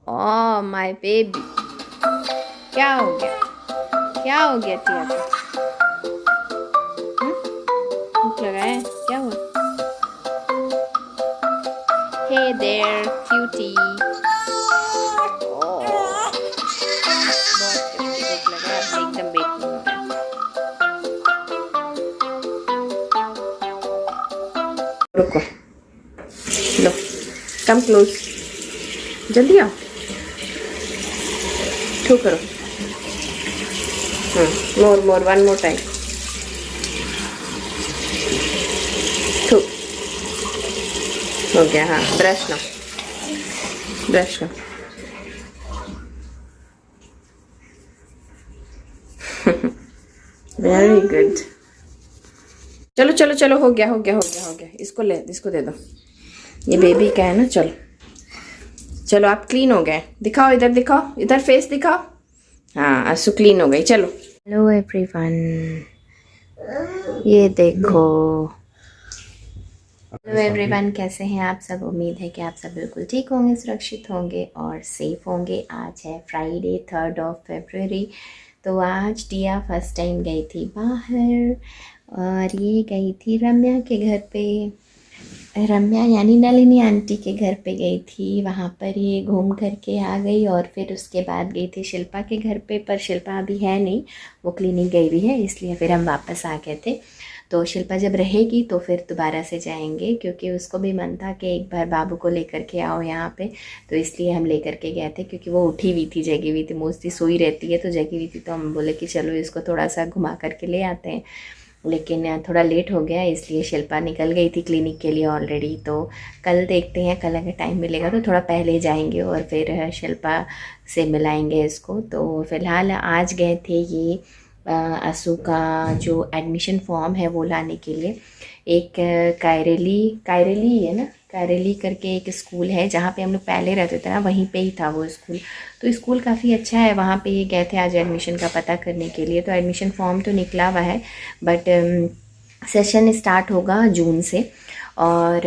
Oh my baby, क्या हो गया? क्या हो गया टिया को? भूख लगा है? क्या हुआ? Hey there cutie. बहुत टेस्टी भूख लगा है, अब एकदम वेट नहीं हो रहा है। रुको, लो, कम क्लोज, जल्दी आओ, ठू करो। मोर मोर, वन मोर टाइम, ठू। हो गया, हाँ, ब्रश लो, ब्रश लो। Very good. चलो चलो चलो, हो गया हो गया हो गया हो गया, इसको दे दो, ये बेबी का है ना। चलो चलो, आप क्लीन हो गए, दिखाओ इधर, दिखाओ इधर, फेस दिखाओ। हाँ, आंसू क्लीन हो गई। चलो, हेलो एवरीवन, ये देखो। हेलो एवरीवन, कैसे हैं आप सब? उम्मीद है कि आप सब बिल्कुल ठीक होंगे, सुरक्षित होंगे और सेफ होंगे। आज है फ्राइडे, 3 फरवरी। तो आज टिया फर्स्ट टाइम गई थी बाहर, और ये गई थी रम्या के घर पे। रम्या यानी नलिनी आंटी के घर पे गई थी। वहाँ पर ये घूम कर के आ गई, और फिर उसके बाद गई थी शिल्पा के घर पे, पर शिल्पा अभी है नहीं, वो क्लिनिक गई हुई है, इसलिए फिर हम वापस आ गए थे। तो शिल्पा जब रहेगी तो फिर दोबारा से जाएंगे, क्योंकि उसको भी मन था कि एक बार बाबू को लेकर के आओ यहाँ पे, तो इसलिए हम लेकर के गए थे। क्योंकि वो उठी हुई थी, जगी हुई थी, मोस्टली सोई रहती है, तो जगी हुई थी, तो हम बोले कि चलो इसको थोड़ा सा घुमा करके ले आते हैं। लेकिन थोड़ा लेट हो गया, इसलिए शिल्पा निकल गई थी क्लिनिक के लिए ऑलरेडी। तो कल देखते हैं, कल अगर टाइम मिलेगा तो थोड़ा पहले जाएंगे और फिर शिल्पा से मिलाएंगे इसको। तो फ़िलहाल आज गए थे ये असू का जो एडमिशन फॉर्म है वो लाने के लिए। एक कायरेली है ना, कायरेली करके एक स्कूल है जहाँ पे हम लोग पहले रहते थे ना, वहीं पे ही था वो स्कूल। तो स्कूल काफ़ी अच्छा है, वहाँ पे ये गए थे आज एडमिशन का पता करने के लिए। तो एडमिशन फॉर्म तो निकला हुआ है, बट सेशन स्टार्ट होगा जून से। और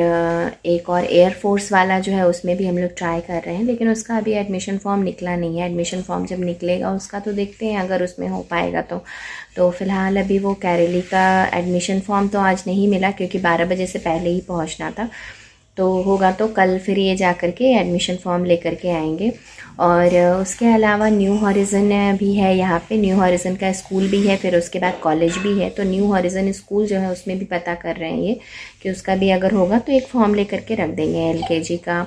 एक और एयरफोर्स वाला जो है उसमें भी हम लोग ट्राई कर रहे हैं, लेकिन उसका अभी एडमिशन फॉर्म निकला नहीं है। एडमिशन फॉर्म जब निकलेगा उसका तो देखते हैं, अगर उसमें हो पाएगा तो फ़िलहाल अभी वो कैरेली का एडमिशन फॉर्म तो आज नहीं मिला, क्योंकि 12 बजे से पहले ही पहुंचना था। तो होगा तो कल फिर ये जा कर के एडमिशन फॉर्म लेकर के आएंगे। और उसके अलावा न्यू हॉरिज़न भी है यहाँ पे, न्यू हॉरिज़न का स्कूल भी है, फिर उसके बाद कॉलेज भी है। तो न्यू हॉरिज़न स्कूल जो है उसमें भी पता कर रहे हैं ये, कि उसका भी अगर होगा तो एक फॉर्म लेकर के रख देंगे। एलकेजी का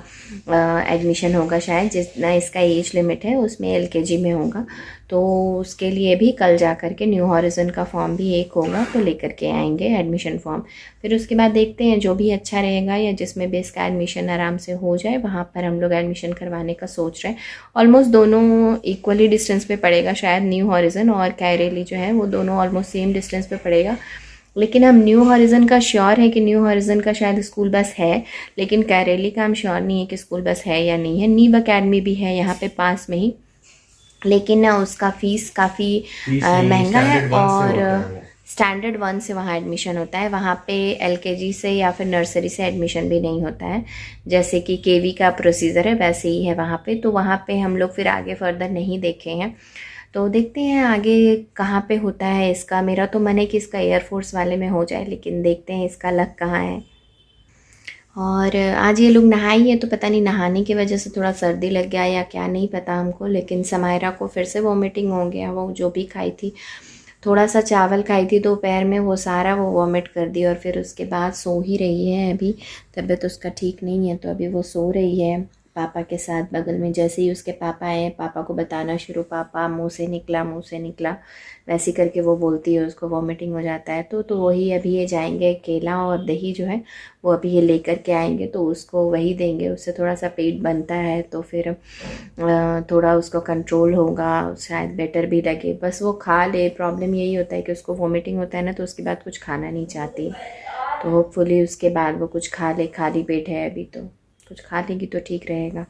एडमिशन होगा शायद, जितना इसका एज लिमिट है उसमें एलकेजी में होगा। तो उसके लिए भी कल जा कर के न्यू हॉरिज़न का फॉर्म भी एक होगा, तो लेकर के आएंगे एडमिशन फॉर्म। फिर उसके बाद देखते हैं जो भी अच्छा रहेगा, या जिसमें भी इसका एडमिशन आराम से हो जाए वहाँ पर हम लोग एडमिशन करवाने का सोच रहे हैं। ऑलमोस्ट दोनों इक्वली डिस्टेंस पे पड़ेगा शायद, न्यू हॉरिज़न और कैरेली जो है वो दोनों ऑलमोस्ट सेम डिस्टेंस पे पड़ेगा। लेकिन हम न्यू हॉरिज़न का श्योर है कि न्यू हॉरिज़न का शायद स्कूल बस है, लेकिन कैरेली का हम श्योर नहीं है कि स्कूल बस है या नहीं है। नीव अकेडमी भी है यहाँ पे पास में ही, लेकिन ना उसका फ़ीस काफ़ी महंगा है, और स्टैंडर्ड 1 से वहाँ एडमिशन होता है। वहाँ पे एलकेजी से या फिर नर्सरी से एडमिशन भी नहीं होता है, जैसे कि केवी का प्रोसीजर है वैसे ही है वहाँ पे। तो वहाँ पे हम लोग फिर आगे फर्दर नहीं देखे हैं, तो देखते हैं आगे कहाँ पे होता है इसका। मेरा तो मन है कि इसका एयरफोर्स वाले में हो जाए, लेकिन देखते हैं इसका लक कहाँ है। और आज ये लोग नहाई है, तो पता नहीं नहाने की वजह से थोड़ा सर्दी लग गया या क्या, नहीं पता हमको। लेकिन समायरा को फिर से वॉमिटिंग हो गया, वो जो भी खाई थी, थोड़ा सा चावल खाई थी दोपहर में, वो सारा वो वॉमिट कर दी। और फिर उसके बाद सो ही रही है अभी, तबीयत उसका ठीक नहीं है, तो अभी वो सो रही है पापा के साथ बगल में। जैसे ही उसके पापा आए, पापा को बताना शुरू, पापा मुंह से निकला, मुंह से निकला, वैसे करके वो बोलती है, उसको वॉमिटिंग हो जाता है। तो वही अभी ये जाएंगे, केला और दही जो है वो अभी ये लेकर के आएंगे, तो उसको वही देंगे, उससे थोड़ा सा पेट बनता है, तो फिर थोड़ा उसको कंट्रोल होगा, शायद बेटर भी लगे। बस वो खा ले, प्रॉब्लम यही होता है कि उसको वॉमिटिंग होता है ना, तो उसके बाद कुछ खाना नहीं चाहती। तो होपफुली उसके बाद वो कुछ खा ले, खाली पेट है अभी, तो कुछ खा लेगी तो ठीक रहेगा।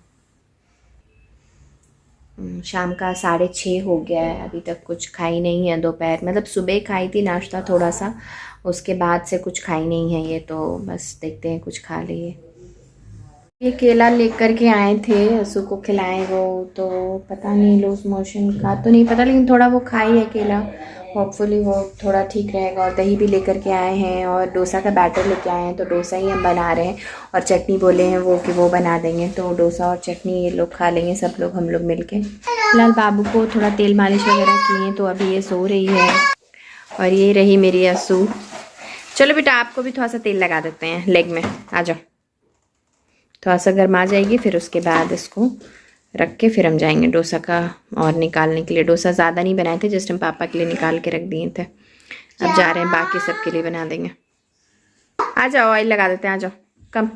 शाम का 6:30 हो गया है, अभी तक कुछ खाई नहीं है। दोपहर मतलब सुबह खाई थी नाश्ता थोड़ा सा, उसके बाद से कुछ खाई नहीं है ये, तो बस देखते हैं कुछ खा ले। ये केला लेकर के आए थे, असू को खिलाए वो, तो पता नहीं लूज मोशन का तो नहीं पता, लेकिन थोड़ा वो खाई है केला। होपफुली वो थोड़ा ठीक रहेगा। और दही भी लेकर के आए हैं और डोसा का बैटर लेके आए हैं, तो डोसा ही हम बना रहे हैं। और चटनी बोले हैं वो कि वो बना देंगे, तो डोसा और चटनी ये लोग खा लेंगे, सब लोग हम लोग मिल के। फिलहाल बाबू को थोड़ा तेल मालिश वगैरह किए, तो अभी ये सो रही है। और ये रही मेरी असू। चलो बेटा, आपको भी थोड़ा सा तेल लगा देते हैं लेग में, आ जाओ। थोड़ा सा गर्मा जाएगी, फिर उसके बाद इसको रख के फिर हम जाएंगे डोसा का और निकालने के लिए। डोसा ज़्यादा नहीं बनाए थे, जस्ट हम पापा के लिए निकाल के रख दिए थे। अब जा रहे हैं बाकी सबके लिए बना देंगे। आ जाओ, ऑयल लगा देते हैं, आ जाओ कम।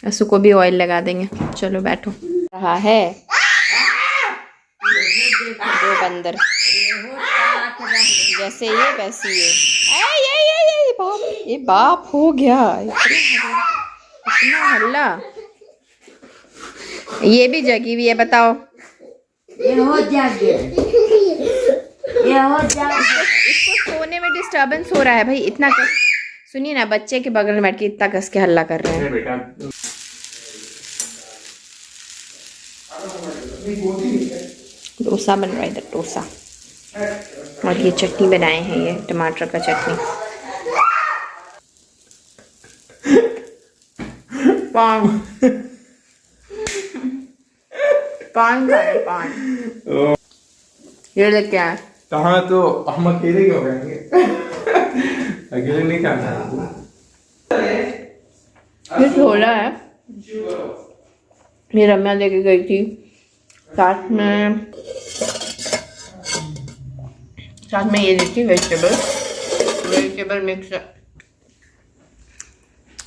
असू को भी ऑयल लगा देंगे। चलो बैठो। रहा है दो बंदर, जैसे ये वैसे ये बाप, ये बाप हो गया इतना हल्ला। ये भी जगी हुई है, बताओ। इसको सोने में डिस्टरबेंस हो रहा है भाई, इतना सुनिए ना, बच्चे के बगल में बैठ के इतना कस के हल्ला कर रहे हैं। डोसा बन रहा है इधर, डोसा। और ये चटनी बनाए हैं, ये टमाटर का चटनी। पान पान खा रहे, पान ये लेके आए। कहाँ, तो हम अकेले क्यों रहेंगे? अकेले नहीं खाना। ये छोला है, ये रम्या लेके गई थी। साथ में ये दी थी वेजिटेबल मिक्स।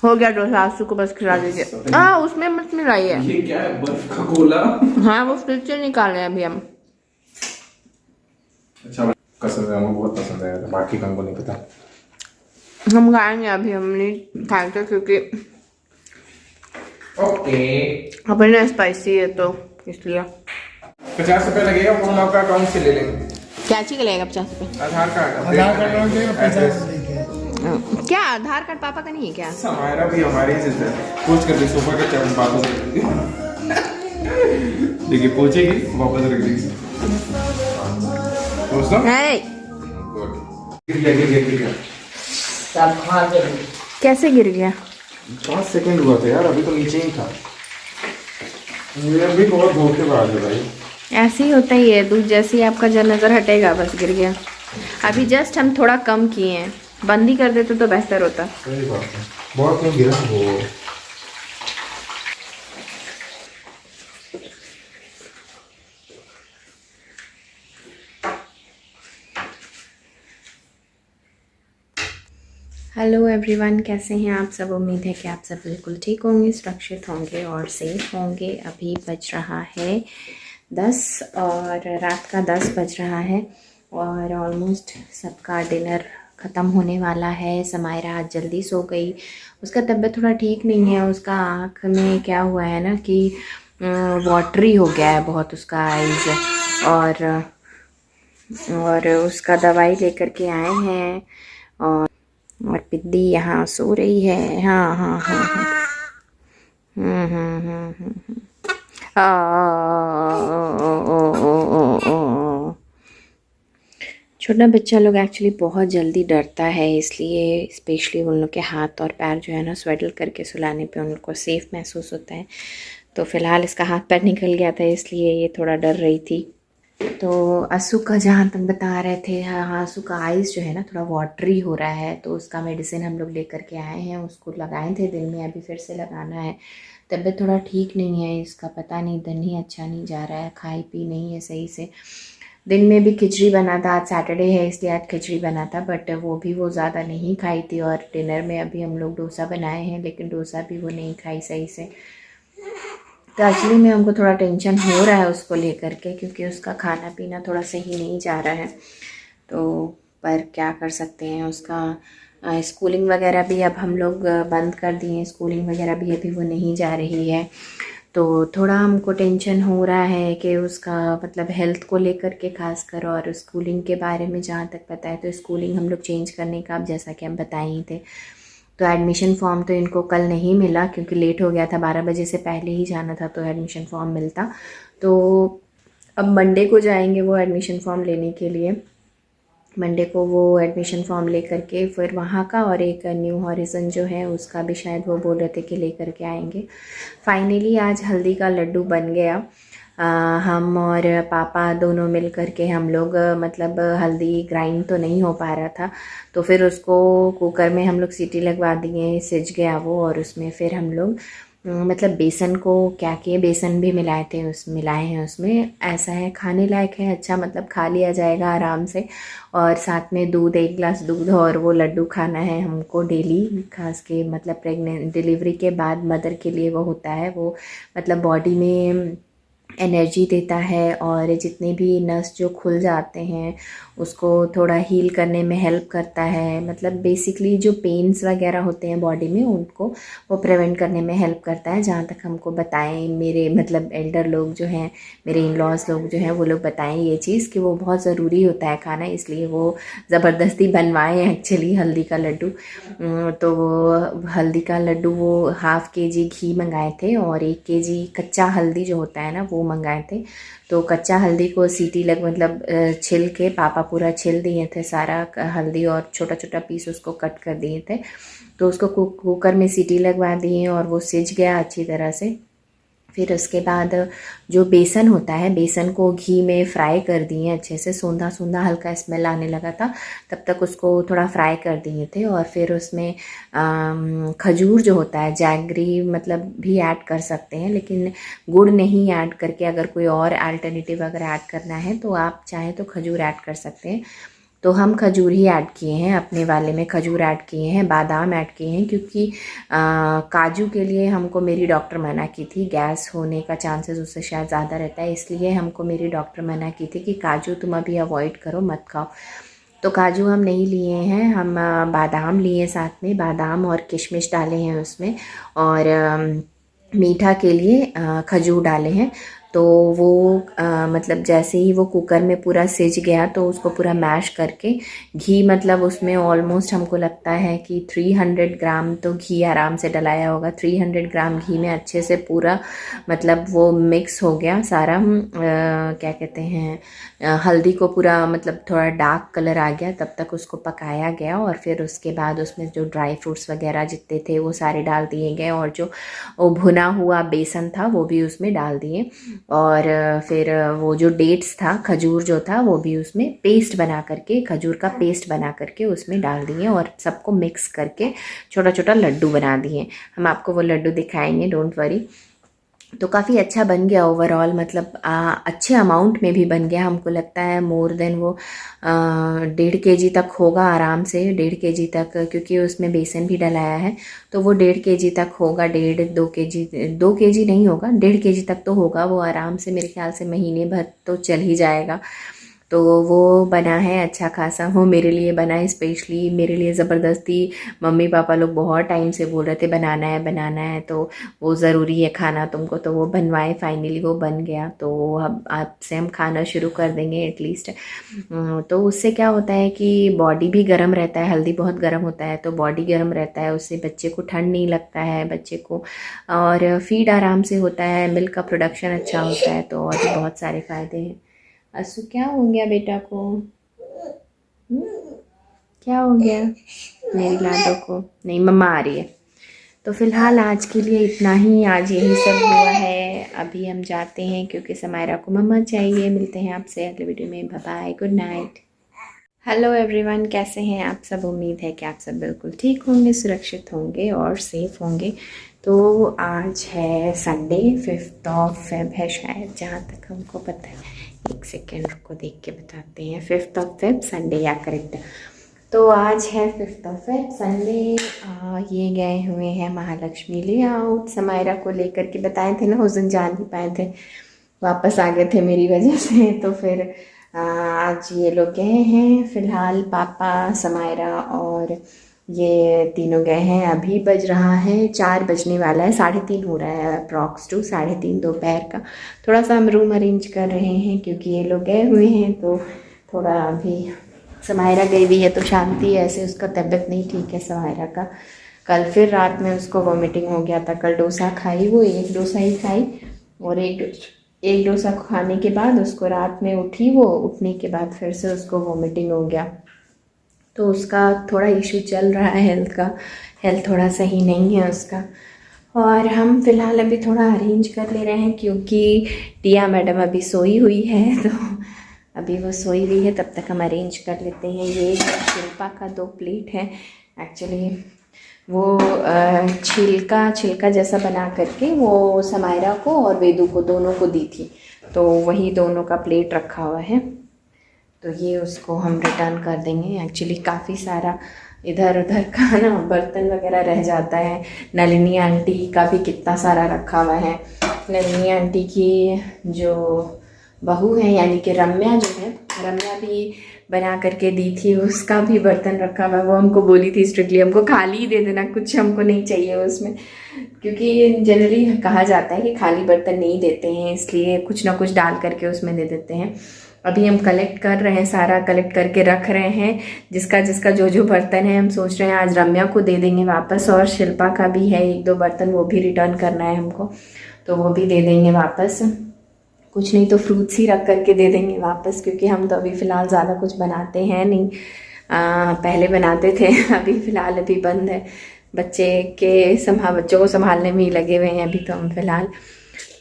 हो गया डोसा, आंसू को बस खिला दीजिए। हाँ, उसमें मत मिलाइए। ये क्या है, बर्फ का गोला? हाँ, वो फ्रिज से निकाल रहे हैं अभी हम। अच्छा, पसंद है, हमको बहुत पसंद है, बाकी हमको नहीं पता। हम खाएंगे अभी, हम नहीं खाएंगे क्योंकि ओके अपने स्पाइसी है तो इसलिए। 50 रुपए लगेगा, वो हम आपका अकाउंट से ले लेंगे। क्या चीज लगेगा 50 रुपए? आधार कार्ड क्या आधार कार्ड पापा का नहीं है क्या? हमारा भी, हमारी इज्जत है। पूछ कर दे, सोफा के चारों बातों से देखिए, पूछेगी वापस रख देगी। दोस्तों गिर गया। कैसे गिर गया? 5 सेकंड हुआ था यार, अभी तो नीचे ही था। ये भी बहुत धोखेबाज है भाई। ऐसे ही होता ही है, दूध जैसे ही आपका जब नज़र हटेगा बस गिर गया। अभी जस्ट हम थोड़ा कम किए हैं, बंद ही कर देते तो बेहतर होता। सही बात है, बहुत नहीं गिरा वो। हेलो एवरीवन, कैसे हैं आप सब? उम्मीद है कि आप सब बिल्कुल ठीक होंगे, सुरक्षित होंगे और सेफ होंगे। अभी बज रहा है 10 और रात का 10 बज रहा है और ऑलमोस्ट सबका डिनर ख़त्म होने वाला है। समायरा आज जल्दी सो गई, उसका तबीयत थोड़ा ठीक नहीं है। उसका आँख में क्या हुआ है ना कि वाटरी हो गया है बहुत उसका आइज़, और उसका दवाई लेकर के आए हैं। और पिद्दी यहाँ सो रही है। हाँ हाँ हाँ हाँ। छोटा बच्चा लोग एक्चुअली बहुत जल्दी डरता है, इसलिए स्पेशली उन लोग के हाथ और पैर जो है ना स्वेडल करके सुलाने पे उनको सेफ़ महसूस होता है। तो फ़िलहाल इसका हाथ पैर निकल गया था, इसलिए ये थोड़ा डर रही थी। तो असू का जहाँ तक बता रहे थे, हाँ असू का आइज़ जो है ना थोड़ा वाटरी हो रहा है, तो उसका मेडिसिन हम लोग लेकर के आए हैं। उसको लगाए थे दिन में, अभी फिर से लगाना है। तबीयत थोड़ा ठीक नहीं है इसका, पता नहीं दिन ही अच्छा नहीं जा रहा है, खाई पी नहीं है सही से। दिन में भी खिचड़ी बना था, आज सैटरडे है इसलिए आज खिचड़ी बना था, बट वो ज़्यादा नहीं खाई थी। और डिनर में अभी हम लोग डोसा बनाए हैं, लेकिन डोसा भी वो नहीं खाई सही से। तो एक्चुअली में हमको थोड़ा टेंशन हो रहा है उसको लेकर के, क्योंकि उसका खाना पीना थोड़ा सही नहीं जा रहा है। तो पर क्या कर सकते हैं, उसका स्कूलिंग वगैरह भी अब हम लोग बंद कर दिए हैं, स्कूलिंग वगैरह भी अभी वो नहीं जा रही है। तो थोड़ा हमको टेंशन हो रहा है कि उसका मतलब हेल्थ को लेकर के खास कर, और स्कूलिंग के बारे में जहाँ तक पता है तो स्कूलिंग हम लोग चेंज करने का, अब जैसा कि हम बताए ही थे, तो एडमिशन फॉर्म तो इनको कल नहीं मिला क्योंकि लेट हो गया था, 12 बजे से पहले ही जाना था तो एडमिशन फॉर्म मिलता। तो अब मंडे को जाएंगे वो एडमिशन फॉर्म लेने के लिए। मंडे को वो एडमिशन फॉर्म लेकर के फिर वहाँ का और एक न्यू हॉरिज़न जो है उसका भी शायद वो बोल रहे थे कि लेकर के आएंगे। फाइनली आज हल्दी का लड्डू बन गया। हम और पापा दोनों मिल कर के हम लोग मतलब हल्दी ग्राइंड तो नहीं हो पा रहा था, तो फिर उसको कुकर में हम लोग सीटी लगवा दिए, सिज गया वो। और उसमें फिर हम लोग मतलब बेसन को क्या किए, बेसन भी मिलाए हैं उसमें। ऐसा है खाने लायक है, अच्छा मतलब खा लिया जाएगा आराम से। और साथ में दूध, 1 गिलास दूध और वो लड्डू खाना है हमको डेली, खास के मतलब प्रेग्नेंट डिलीवरी के बाद मदर के लिए वो होता है, वो मतलब बॉडी में एनर्जी देता है और जितने भी नस जो खुल जाते हैं उसको थोड़ा हील करने में हेल्प करता है। मतलब बेसिकली जो पेन्स वगैरह होते हैं बॉडी में उनको वो प्रिवेंट करने में हेल्प करता है। जहाँ तक हमको बताएं मेरे मतलब एल्डर लोग जो हैं, मेरे इन लॉज लोग जो हैं, वो लोग बताएं ये चीज़ कि वो बहुत ज़रूरी होता है खाना, इसलिए वो ज़बरदस्ती बनवाए एक्चुअली हल्दी का लड्डू। तो वो हल्दी का लड्डू वो ½ kg घी मंगाए थे और 1 kg कच्चा हल्दी जो होता है ना वो मंगाए थे। तो कच्चा हल्दी को सीटी लग मतलब छिल के पापा पूरा छिल दिए थे सारा हल्दी और छोटा छोटा पीस उसको कट कर दिए थे। तो उसको कुकर में सीटी लगवा दिए और वो सिज गया अच्छी तरह से। फिर उसके बाद जो बेसन होता है, बेसन को घी में फ्राई कर दिए अच्छे से, सोंधा सोंधा हल्का स्मेल आने लगा था तब तक उसको थोड़ा फ्राई कर दिए थे। और फिर उसमें खजूर जो होता है, जैगरी मतलब भी ऐड कर सकते हैं, लेकिन गुड़ नहीं ऐड करके अगर कोई और अल्टरनेटिव अगर ऐड करना है तो आप चाहें तो खजूर ऐड कर सकते हैं। तो हम खजूर ही ऐड किए हैं, अपने वाले में खजूर ऐड किए हैं, बादाम ऐड किए हैं, क्योंकि काजू के लिए हमको मेरी डॉक्टर मना की थी, गैस होने का चांसेस उससे शायद ज़्यादा रहता है, इसलिए हमको मेरी डॉक्टर मना की थी कि काजू तुम अभी अवॉइड करो, मत खाओ। तो काजू हम नहीं लिए हैं, हम बादाम लिए साथ में, बादाम और किशमिश डाले हैं उसमें, और मीठा के लिए खजूर डाले हैं। तो वो मतलब जैसे ही वो कुकर में पूरा सिज गया तो उसको पूरा मैश करके घी मतलब उसमें ऑलमोस्ट हमको लगता है कि 300 ग्राम तो घी आराम से डलाया होगा। 300 ग्राम घी में अच्छे से पूरा मतलब वो मिक्स हो गया सारा, क्या कहते हैं, हल्दी को पूरा मतलब थोड़ा डार्क कलर आ गया, तब तक उसको पकाया गया। और फिर उसके बाद उसमें जो ड्राई फ्रूट्स वगैरह जितने थे वो सारे डाल दिए गए, और जो वो भुना हुआ बेसन था वो भी उसमें डाल दिए। और फिर वो जो डेट्स था, खजूर जो था, वो भी उसमें पेस्ट बना करके, खजूर का पेस्ट बना करके उसमें डाल दिए और सबको मिक्स करके छोटा छोटा लड्डू बना दिए। हम आपको वो लड्डू दिखाएंगे, डोंट वरी। तो काफ़ी अच्छा बन गया ओवरऑल, मतलब अच्छे अमाउंट में भी बन गया। हमको लगता है मोर देन वो 1.5 kg तक होगा आराम से, 1.5 kg तक, क्योंकि उसमें बेसन भी डलाया है, तो वो 1.5 kg तक होगा। 2 kg नहीं होगा, 1.5 kg तक तो होगा वो आराम से, मेरे ख्याल से महीने भर तो चल ही जाएगा। तो वो बना है अच्छा खासा, वो मेरे लिए बना है, स्पेशली मेरे लिए ज़बरदस्ती। मम्मी पापा लोग बहुत टाइम से बोल रहे थे बनाना है बनाना है, तो वो ज़रूरी है खाना तुमको, तो वो बनवाए, फाइनली वो बन गया। तो अब आपसे हम खाना शुरू कर देंगे एटलीस्ट। तो उससे क्या होता है कि बॉडी भी गर्म रहता है, हल्दी बहुत गर्म होता है तो बॉडी गर्म रहता है, उससे बच्चे को ठंड नहीं लगता है बच्चे को, और फीड आराम से होता है, मिल्क का प्रोडक्शन अच्छा होता है, तो और भी बहुत सारे फ़ायदे हैं। असु क्या हो गया बेटा को? क्या हो गया मेरी लाडो को? नहीं, मम्मा आ रही है। तो फिलहाल आज के लिए इतना ही, आज यही सब हुआ है। अभी हम जाते हैं क्योंकि समायरा को मम्मा चाहिए। मिलते हैं आपसे अगले वीडियो में, bye bye, good night. Hello everyone, कैसे हैं आप सब? उम्मीद है कि आप सब बिल्कुल ठीक होंगे, सुरक्षित होंगे और सेफ होंगे। तो आज है संडे, 5 Feb है शायद, जहाँ तक हमको पता है। एक सेकेंड रुको, देख के बताते हैं। 5 Feb संडे, या करेक्ट। तो आज है 5 Feb संडे। ये गए हुए हैं महालक्ष्मी लेआउट, समायरा को लेकर के, बताए थे ना उस दिन जा नहीं पाए थे, वापस आ गए थे मेरी वजह से। तो फिर आज ये लोग गए हैं। फ़िलहाल पापा, समायरा और ये तीनों गए हैं। अभी बज रहा है 4 बजने वाला है, 3:30 हो रहा है अप्रॉक्स टू 3:30 दोपहर का। थोड़ा सा हम रूम अरेंज कर रहे हैं क्योंकि ये लोग गए हुए हैं, तो थोड़ा अभी समायरा गई हुई है तो शांति है, ऐसे उसका तबीयत नहीं ठीक है समायरा का, कल फिर रात में उसको वॉमिटिंग हो गया था। कल डोसा खाई, वो एक डोसा ही खाई, और एक डोसा खाने के बाद उसको रात में उठी, वो उठने के बाद फिर से उसको वॉमिटिंग हो गया। तो उसका थोड़ा इशू चल रहा है हेल्थ का, हेल्थ थोड़ा सही नहीं है उसका। और हम फ़िलहाल अभी थोड़ा अरेंज कर ले रहे हैं, क्योंकि टिया मैडम अभी सोई हुई है, तो अभी वो सोई हुई है, तब तक हम अरेंज कर लेते हैं। ये शिल्पा का 2 प्लेट है एक्चुअली, वो छिलका जैसा बना करके वो समायरा को और वेदू को दोनों को दी थी, तो वही दोनों का प्लेट रखा हुआ है। तो ये उसको हम रिटर्न कर देंगे। एक्चुअली काफ़ी सारा इधर उधर का ना बर्तन वगैरह रह जाता है। नलिनी आंटी का भी कितना सारा रखा हुआ है। नलिनी आंटी की जो बहू है यानी कि रम्या जो है, रम्या भी बना करके दी थी, उसका भी बर्तन रखा हुआ है। वो हमको बोली थी स्ट्रिक्टली हमको खाली ही दे देना, कुछ हमको नहीं चाहिए उसमें, क्योंकि जनरली कहा जाता है कि खाली बर्तन नहीं देते हैं, इसलिए कुछ ना कुछ डाल करके उसमें दे देते हैं। अभी हम कलेक्ट कर रहे हैं, सारा कलेक्ट करके रख रहे हैं, जिसका जिसका जो बर्तन है। हम सोच रहे हैं आज रम्या को दे देंगे वापस, और शिल्पा का भी है 1-2 बर्तन, वो भी रिटर्न करना है हमको, तो वो भी दे देंगे वापस। कुछ नहीं तो फ्रूट्स ही रख करके दे देंगे वापस, क्योंकि हम तो अभी फ़िलहाल ज़्यादा कुछ बनाते हैं नहीं। पहले बनाते थे, अभी फ़िलहाल अभी बंद है। बच्चों को संभालने में ही लगे हुए हैं अभी तो हम फ़िलहाल।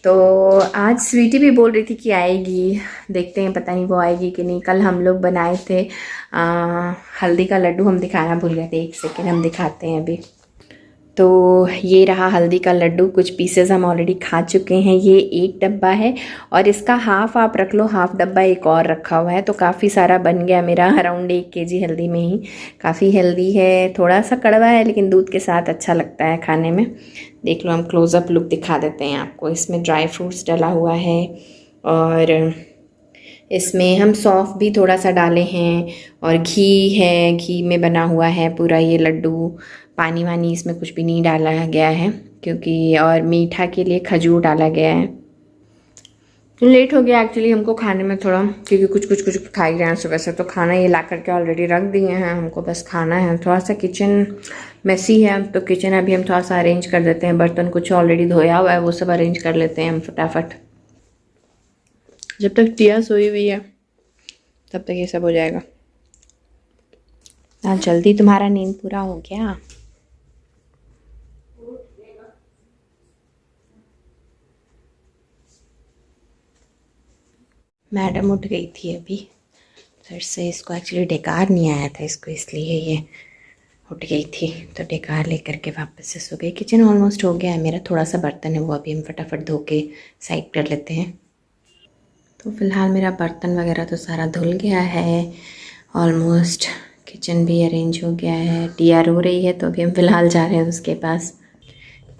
तो आज स्वीटी भी बोल रही थी कि आएगी, देखते हैं पता नहीं वो आएगी कि नहीं। कल हम लोग बनाए थे हल्दी का लड्डू, हम दिखाना भूल गए थे, 1 सेकेंड हम दिखाते हैं अभी। तो ये रहा हल्दी का लड्डू, कुछ पीसेस हम ऑलरेडी खा चुके हैं। ये 1 डब्बा है, और इसका हाफ आप रख लो, हाफ डब्बा एक और रखा हुआ है, तो काफ़ी सारा बन गया मेरा, अराउंड 1 kg हल्दी में ही। काफ़ी हेल्दी है, थोड़ा सा कड़वा है लेकिन दूध के साथ अच्छा लगता है खाने में। देख लो, हम क्लोज़अप लुक दिखा देते हैं आपको। इसमें ड्राई फ्रूट्स डला हुआ है, और इसमें हम सौंफ भी थोड़ा सा डाले हैं, और घी है, घी में बना हुआ है पूरा ये लड्डू। पानी वानी इसमें कुछ भी नहीं डाला गया है, क्योंकि और मीठा के लिए खजूर डाला गया है। लेट हो गया एक्चुअली हमको खाने में थोड़ा, क्योंकि कुछ खा ही रहे हैं सुबह से, तो खाना ये ला करके ऑलरेडी रख दिए हैं, हमको बस खाना है। थोड़ा सा किचन मेसी है, तो किचन अभी हम थोड़ा सा अरेंज कर देते हैं। बर्तन कुछ ऑलरेडी धोया हुआ है, वो सब अरेंज कर लेते हैं हम फटाफट। जब तक टिया सोई हुई है तब तक ये सब हो जाएगा। आज जल्दी तुम्हारा नींद पूरा हो गया। मैडम उठ गई थी अभी, फिर से इसको एक्चुअली डेकार नहीं आया था इसको, इसलिए ये उठ गई थी, तो डेकार लेकर के वापस से सो गई। किचन ऑलमोस्ट हो गया है मेरा, थोड़ा सा बर्तन है वो अभी हम फटाफट धो के साइड कर लेते हैं। तो फ़िलहाल मेरा बर्तन वगैरह तो सारा धुल गया है ऑलमोस्ट, किचन भी अरेंज हो गया है। टिया रो रही है, तो अभी हम फ़िलहाल जा रहे हैं उसके पास।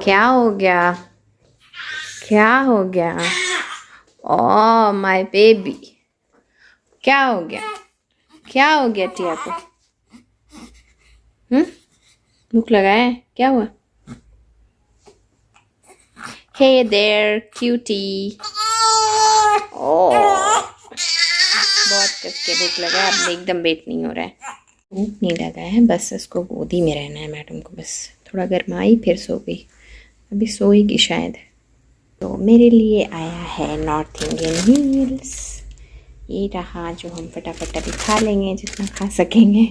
क्या हो गया, क्या हो गया? ओह माय बेबी, क्या हो गया, क्या हो गया टिया को? भूख लगा है, क्या हुआ? Hey there cutie. ओह बहुत कसके भूख लगा है, अब एकदम वेट नहीं हो रहा है, भूख नहीं लगा है, बस इसको गोदी में रहना है मैडम को। बस थोड़ा गर्माई फिर सो गई, अभी सोएगी शायद। तो मेरे लिए आया है नॉर्थ इंडियन मील्स, ये रहा, जो हम फटाफट अभी खा लेंगे जितना खा सकेंगे।